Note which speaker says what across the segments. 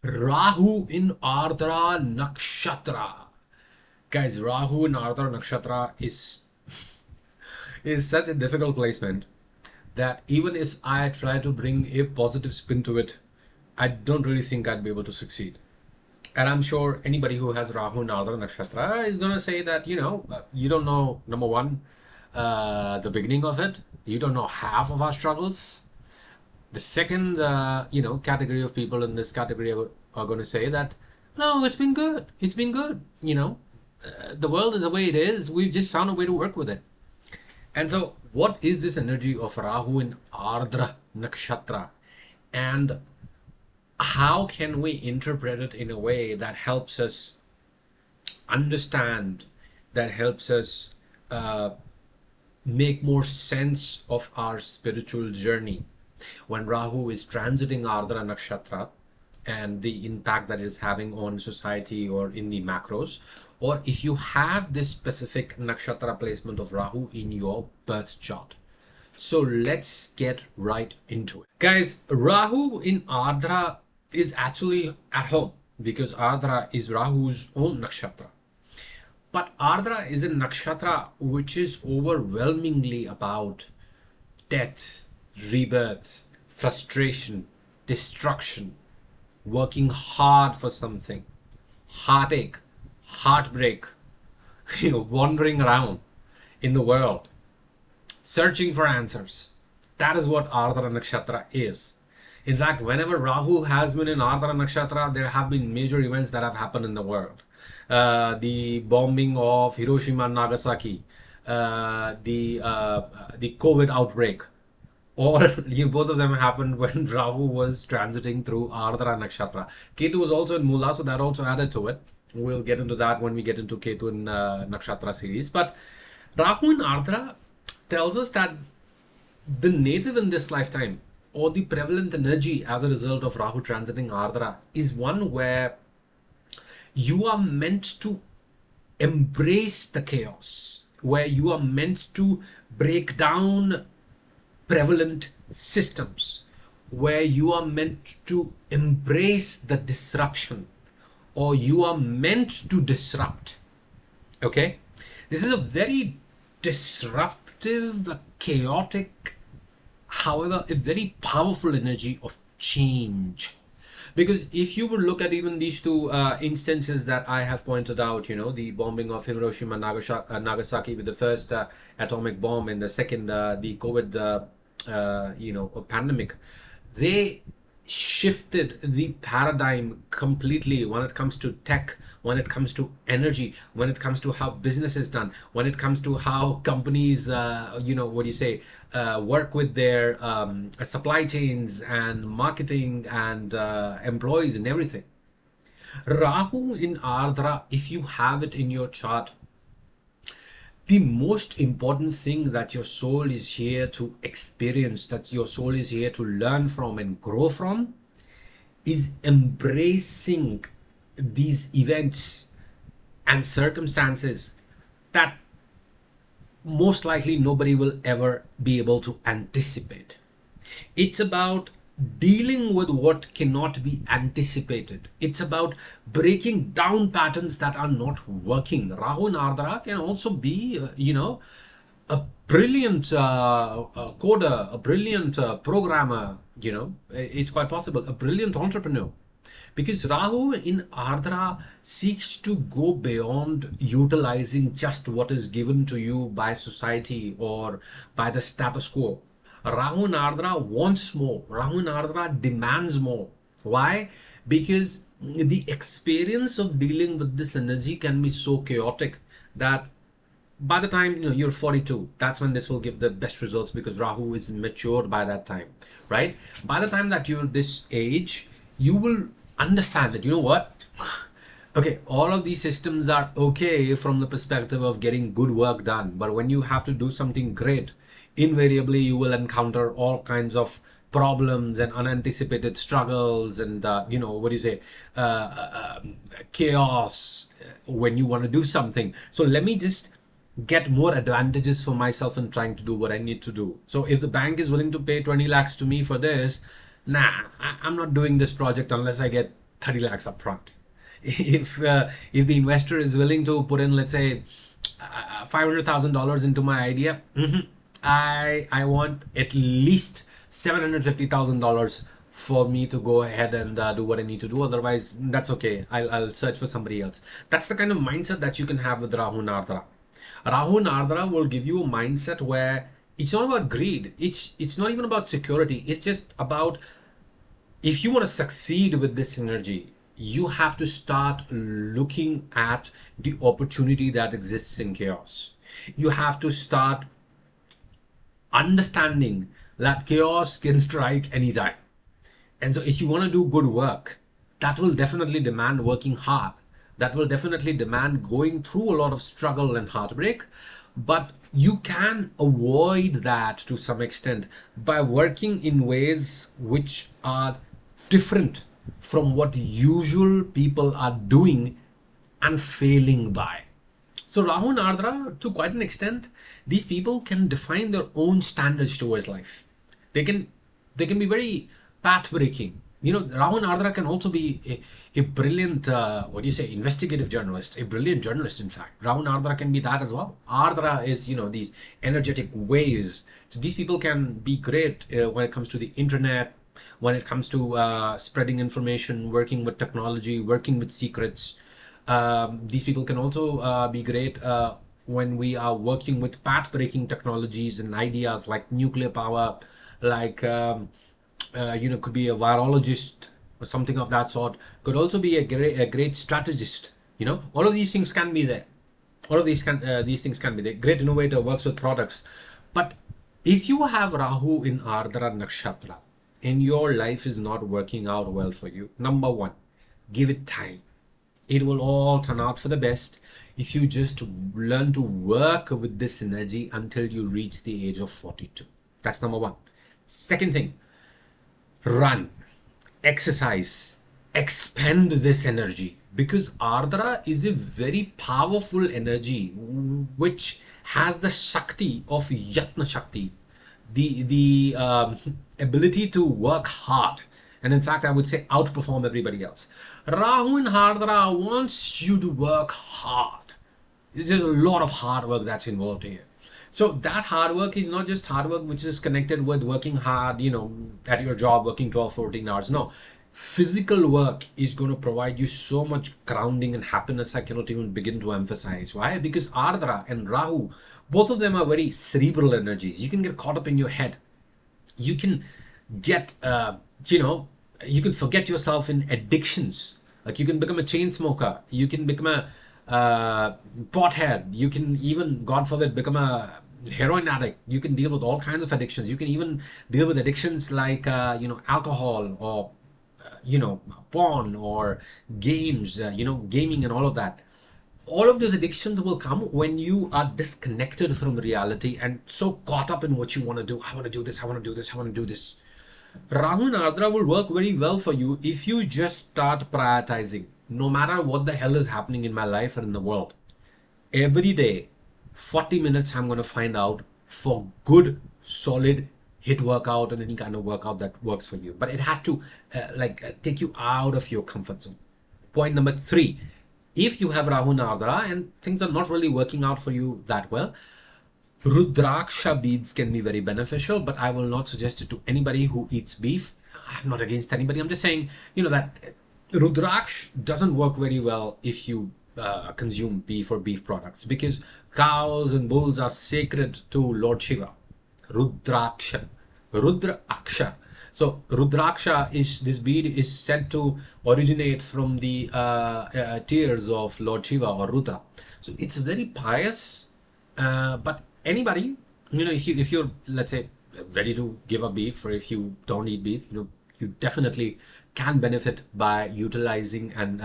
Speaker 1: Rahu in Ardra Nakshatra. Guys, Rahu in Ardra Nakshatra is such a difficult placement that even if I try to bring a positive spin to it, I don't really think I'd be able to succeed. And I'm sure anybody who has Rahu in Ardra Nakshatra is going to say that, you don't know, number one, the beginning of it. You don't know half of our struggles. The second, category of people in this category are going to say that, no, it's been good. It's been good. The world is the way it is. We've just found a way to work with it. And so, what is this energy of Rahu in Ardra Nakshatra? And how can we interpret it in a way that helps us understand, that helps us make more sense of our spiritual journey when Rahu is transiting Ardra Nakshatra and the impact that it is having on society or in the macros, or if you have this specific nakshatra placement of Rahu in your birth chart. So let's get right into it. Guys, Rahu in Ardra is actually at home because Ardra is Rahu's own nakshatra. But Ardra is a nakshatra which is overwhelmingly about death, rebirth, frustration, destruction, working hard for something, heartache, heartbreak, wandering around in the world, searching for answers. That is what Ardra Nakshatra is. In fact, whenever Rahu has been in Ardra Nakshatra, there have been major events that have happened in the world. The bombing of Hiroshima and Nagasaki, the COVID outbreak, or both of them happened when Rahu was transiting through Ardra Nakshatra. Ketu was also in Mula, so that also added to it. We'll get into that when we get into Ketu in Nakshatra series. But Rahu in Ardra tells us that the native in this lifetime, or the prevalent energy as a result of Rahu transiting Ardra, is one where you are meant to embrace the chaos, where you are meant to break down prevalent systems, where you are meant to embrace the disruption, or you are meant to disrupt. Okay, this is a very disruptive, chaotic, however a very powerful energy of change. Because if you would look at even these two instances that I have pointed out, the bombing of Hiroshima and Nagasaki with the first atomic bomb, and the second, the COVID pandemic, they shifted the paradigm completely when it comes to tech, when it comes to energy, when it comes to how business is done, when it comes to how companies, work with their supply chains and marketing and employees and everything. Rahu in Ardra, if you have it in your chart, the most important thing that your soul is here to experience, that your soul is here to learn from and grow from, is embracing these events and circumstances that most likely nobody will ever be able to anticipate. It's about dealing with what cannot be anticipated. It's about breaking down patterns that are not working. Rahu and Ardra can also be, a brilliant coder, a brilliant programmer, it's quite possible, a brilliant entrepreneur. Because Rahu in Ardra seeks to go beyond utilizing just what is given to you by society or by the status quo. Rahu in Ardra wants more. Rahu in Ardra demands more. Why? Because the experience of dealing with this energy can be so chaotic that by the time you're 42, that's when this will give the best results, because Rahu is matured by that time, right? By the time that you're this age, you will understand that, what? Okay, all of these systems are okay from the perspective of getting good work done, but when you have to do something great, invariably you will encounter all kinds of problems and unanticipated struggles and chaos when you want to do something. So let me just get more advantages for myself in trying to do what I need to do. So if the bank is willing to pay 20 lakhs to me for this, nah, I'm not doing this project unless I get 30 lakhs upfront. If the investor is willing to put in, let's say, $500,000 into my idea, I want at least $750,000 for me to go ahead and do what I need to do. Otherwise, that's okay. I'll search for somebody else. That's the kind of mindset that you can have with Rahu and Ardra. Rahu and Ardra will give you a mindset where it's not about greed. It's not even about security. It's just about, if you want to succeed with this energy, you have to start looking at the opportunity that exists in chaos. You have to start understanding that chaos can strike anytime. And so if you want to do good work, that will definitely demand working hard. That will definitely demand going through a lot of struggle and heartbreak. But you can avoid that to some extent by working in ways which are different from what usual people are doing and failing by. So Rahu and Ardra, to quite an extent, these people can define their own standards towards life. They can be very path breaking. Rahu and Ardra can also be a brilliant, investigative journalist, a brilliant journalist, in fact. Rahu and Ardra can be that as well. Ardra is, these energetic waves. So these people can be great when it comes to the internet, when it comes to spreading information, working with technology, working with secrets. These people can also be great when we are working with path-breaking technologies and ideas like nuclear power, like, could be a virologist or something of that sort. Could also be a great strategist. All of these things can be there. All of these things can be there. Great innovator, works with products. But if you have Rahu in Ardra Nakshatra and your life is not working out well for you, number one, give it time. It will all turn out for the best if you just learn to work with this energy until you reach the age of 42. That's number one. Second thing, run, exercise, expend this energy, because Ardra is a very powerful energy which has the Shakti of Yatna Shakti, the ability to work hard, and in fact I would say outperform everybody else. Rahu and Ardra wants you to work hard. There's a lot of hard work that's involved here. So that hard work is not just hard work which is connected with working hard, at your job, working 12, 14 hours. No, physical work is going to provide you so much grounding and happiness I cannot even begin to emphasize. Why? Because Ardra and Rahu, both of them are very cerebral energies. You can get caught up in your head. You can get, you can forget yourself in addictions. Like you can become a chain smoker. You can become a pothead. You can even, God forbid, become a heroin addict. You can deal with all kinds of addictions. You can even deal with addictions like, alcohol or, porn or games, gaming and all of that. All of those addictions will come when you are disconnected from reality and so caught up in what you want to do. I want to do this, I want to do this, I want to do this. Rahu and Ardra will work very well for you if you just start prioritizing. No matter what the hell is happening in my life or in the world, every day, 40 minutes I'm going to find out for good, solid HIIT workout and any kind of workout that works for you. But it has to take you out of your comfort zone. Point number 3. If you have Rahu and Ardra and things are not really working out for you that well, Rudraksha beads can be very beneficial, but I will not suggest it to anybody who eats beef. I'm not against anybody. I'm just saying, that Rudraksh doesn't work very well if you consume beef or beef products, because cows and bulls are sacred to Lord Shiva. Rudraksha. Rudraksha. So Rudraksha is, this bead is said to originate from the tears of Lord Shiva or Rudra. So it's very pious, but anybody, if you're, let's say, ready to give up beef, or if you don't eat beef, you definitely can benefit by utilizing and,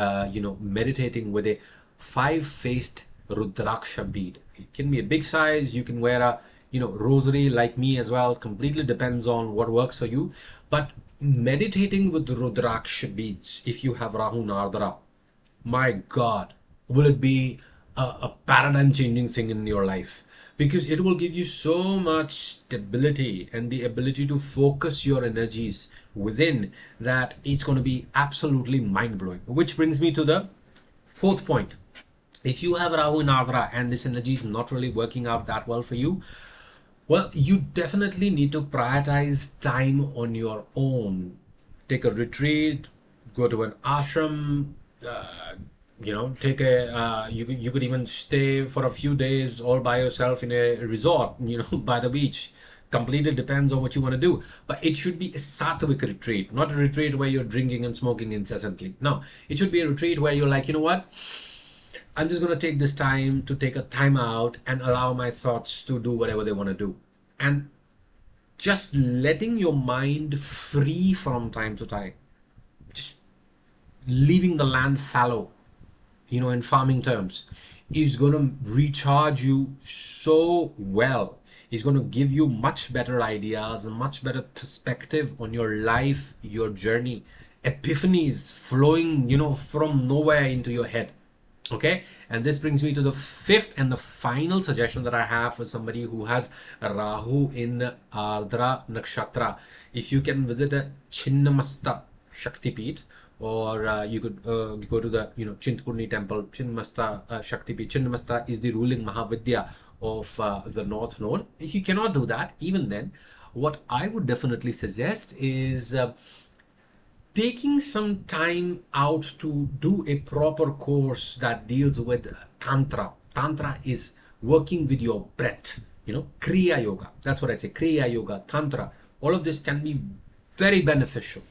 Speaker 1: meditating with a 5-faced Rudraksha bead. It can be a big size. You can wear a, rosary like me as well. Completely depends on what works for you. But meditating with Rudraksha beads, if you have Rahu and Ardra, my God, will it be a paradigm changing thing in your life, because it will give you so much stability and the ability to focus your energies within that it's going to be absolutely mind-blowing. Which brings me to the fourth point. If you have Rahu in Ardra and this energy is not really working out that well for you, well, you definitely need to prioritize time on your own. Take a retreat, go to an ashram, take a, you could even stay for a few days all by yourself in a resort, by the beach. Completely depends on what you want to do. But it should be a sattvic retreat, not a retreat where you're drinking and smoking incessantly. No, it should be a retreat where you're like, you know what? I'm just going to take this time to take a time out and allow my thoughts to do whatever they want to do. And just letting your mind free from time to time. Just leaving the land fallow, in farming terms, is going to recharge you so well. It's going to give you much better ideas, a much better perspective on your life, your journey. Epiphanies flowing, from nowhere into your head. Okay, and this brings me to the fifth and the final suggestion that I have for somebody who has Rahu in Ardra Nakshatra. If you can visit a Chinnamasta Shakti Peeth, or you could go to the Chintapurni temple. Chinnamasta Shakti Peeth. Chinnamasta is the ruling Mahavidya of the North Node. If you cannot do that, even then, what I would definitely suggest is taking some time out to do a proper course that deals with Tantra. Tantra is working with your breath, Kriya Yoga. That's what I say, Kriya Yoga, Tantra. All of this can be very beneficial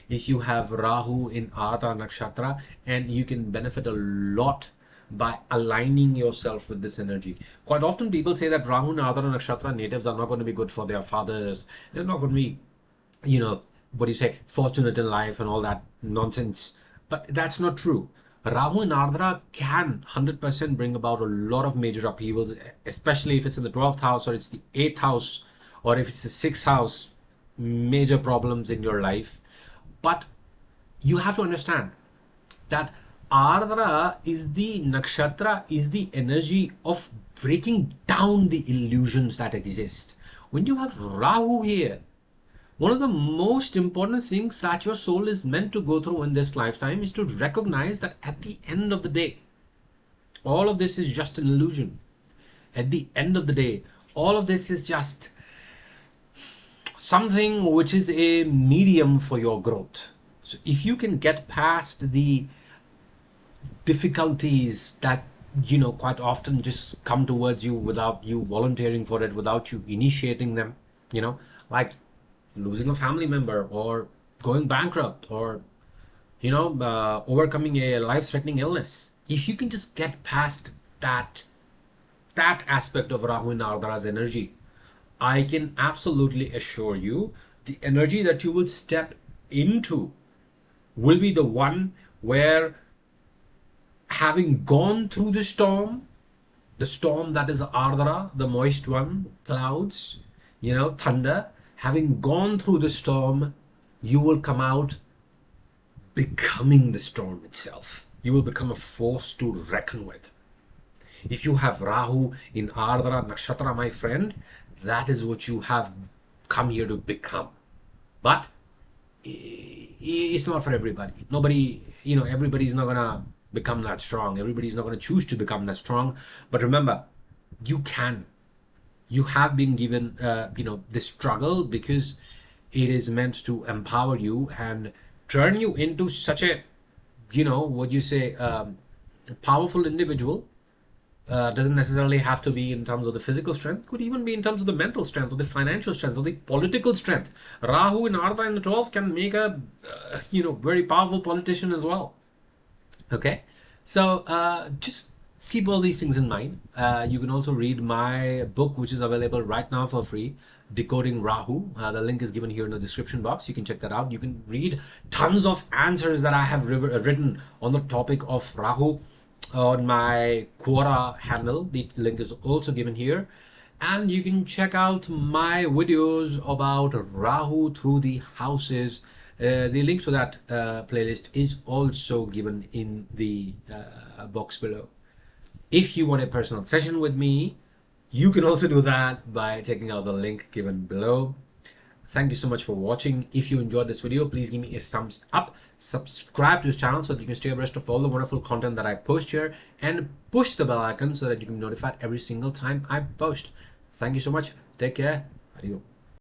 Speaker 1: if you have Rahu in Ardra Nakshatra, and you can benefit a lot by aligning yourself with this energy. Quite often people say that Rahu and Ardra Nakshatra natives are not going to be good for their fathers. They're not going to be, what do you say, fortunate in life and all that nonsense. But that's not true. Rahu in Ardra can 100% bring about a lot of major upheavals, especially if it's in the 12th house, or it's the 8th house, or if it's the 6th house. Major problems in your life. But you have to understand that Ardra is the nakshatra, is the energy of breaking down the illusions that exist. When you have Rahu here, one of the most important things that your soul is meant to go through in this lifetime is to recognize that at the end of the day, all of this is just an illusion. At the end of the day, all of this is just something which is a medium for your growth. So if you can get past the difficulties that quite often just come towards you without you volunteering for it, without you initiating them, like losing a family member, or going bankrupt, or overcoming a life-threatening illness. If you can just get past that aspect of Rahu and Ardra's energy, I can absolutely assure you the energy that you will step into will be the one where, having gone through the storm that is Ardra, the moist one, clouds, thunder, having gone through the storm, you will come out becoming the storm itself. You will become a force to reckon with. If you have Rahu in Ardra Nakshatra, my friend, that is what you have come here to become. But it's not for everybody. Nobody, everybody's not gonna become that strong. Everybody's not gonna choose to become that strong. But remember, you can. You have been given, this struggle because it is meant to empower you and turn you into such a, powerful individual. Doesn't necessarily have to be in terms of the physical strength, could even be in terms of the mental strength, or the financial strength, or the political strength. Rahu in Ardra in the 12th can make a very powerful politician as well. Okay, so just keep all these things in mind. You can also read my book, which is available right now for free, Decoding Rahu. The link is given here in the description box. You can check that out. You can read tons of answers that I have written on the topic of Rahu on my Quora handle. The link is also given here. And you can check out my videos about Rahu through the houses. The link to that playlist is also given in the box below. If you want a personal session with me, you can also do that by checking out the link given below. Thank you so much for watching. If you enjoyed this video, please give me a thumbs up, subscribe to this channel so that you can stay abreast of all the wonderful content that I post here, and push the bell icon so that you can be notified every single time I post. Thank you so much. Take care. Adios.